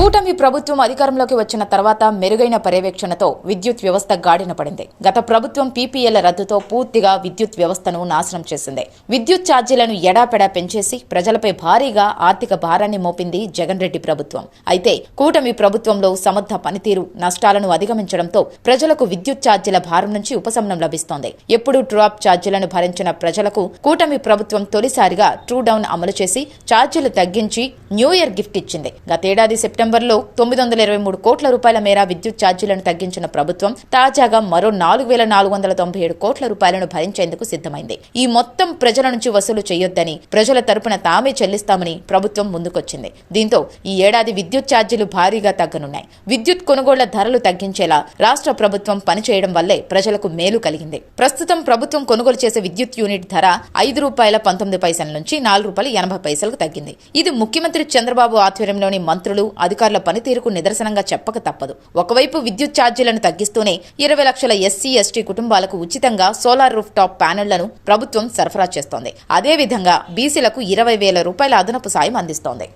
కూటమి ప్రభుత్వం అధికారంలోకి వచ్చిన తర్వాత మెరుగైన పర్యవేక్షణతో విద్యుత్ వ్యవస్థ గాడిన పడింది. గత ప్రభుత్వం పీపీఎల్ రద్దుతో పూర్తిగా విద్యుత్ వ్యవస్థను నాశనం చేసింది. విద్యుత్ ఛార్జీలను ఎడాపెడా పెంచేసి ప్రజలపై భారీగా ఆర్థిక భారాన్ని మోపింది జగన్ రెడ్డి ప్రభుత్వం. అయితే కూటమి ప్రభుత్వంలో సమర్థ పనితీరు నష్టాలను అధిగమించడంతో ప్రజలకు విద్యుత్ ఛార్జీల భారం నుంచి ఉపశమనం లభిస్తోంది. ఎప్పుడూ డ్రాప్ ఛార్జీలను భరించిన ప్రజలకు కూటమి ప్రభుత్వం తొలిసారిగా ట్రూ డౌన్ అమలు చేసి ఛార్జీలు తగ్గించి న్యూ ఇయర్ గిఫ్ట్ ఇచ్చింది. గతేడాది సెప్టెంబర్లో 923 కోట్ల రూపాయల మేర విద్యుత్ ఛార్జీలను తగ్గించిన ప్రభుత్వం తాజాగా మరో 4,497 కోట్ల రూపాయలను భరించేందుకు సిద్ధమైంది. ఈ మొత్తం ప్రజల నుంచి వసూలు చేయొద్దని, ప్రజల తరపున తామే చెల్లిస్తామని ప్రభుత్వం ముందుకొచ్చింది. దీంతో ఈ ఏడాది విద్యుత్ ఛార్జీలు భారీగా తగ్గనున్నాయి. విద్యుత్ కొనుగోళ్ల ధరలు తగ్గించేలా రాష్ట్ర ప్రభుత్వం పనిచేయడం వల్లే ప్రజలకు మేలు కలిగింది. ప్రస్తుతం ప్రభుత్వం కొనుగోలు చేసే విద్యుత్ యూనిట్ ధర ₹5.19 నుంచి ₹4.80 తగ్గింది. ఇది ముఖ్యమంత్రి చంద్రబాబు ఆధ్వర్యంలోని మంత్రులు, అధికారుల పనితీరుకు నిదర్శనంగా చెప్పక తప్పదు. ఒకవైపు విద్యుత్ ఛార్జీలను తగ్గిస్తూనే 20 లక్షల ఎస్సీ/ఎస్టీ కుటుంబాలకు ఉచితంగా సోలార్ రూఫ్ టాప్ ప్యానెళ్లను ప్రభుత్వం సరఫరా చేస్తోంది. అదేవిధంగా బీసీలకు 20,000 రూపాయల అదనపు సాయం అందిస్తోంది.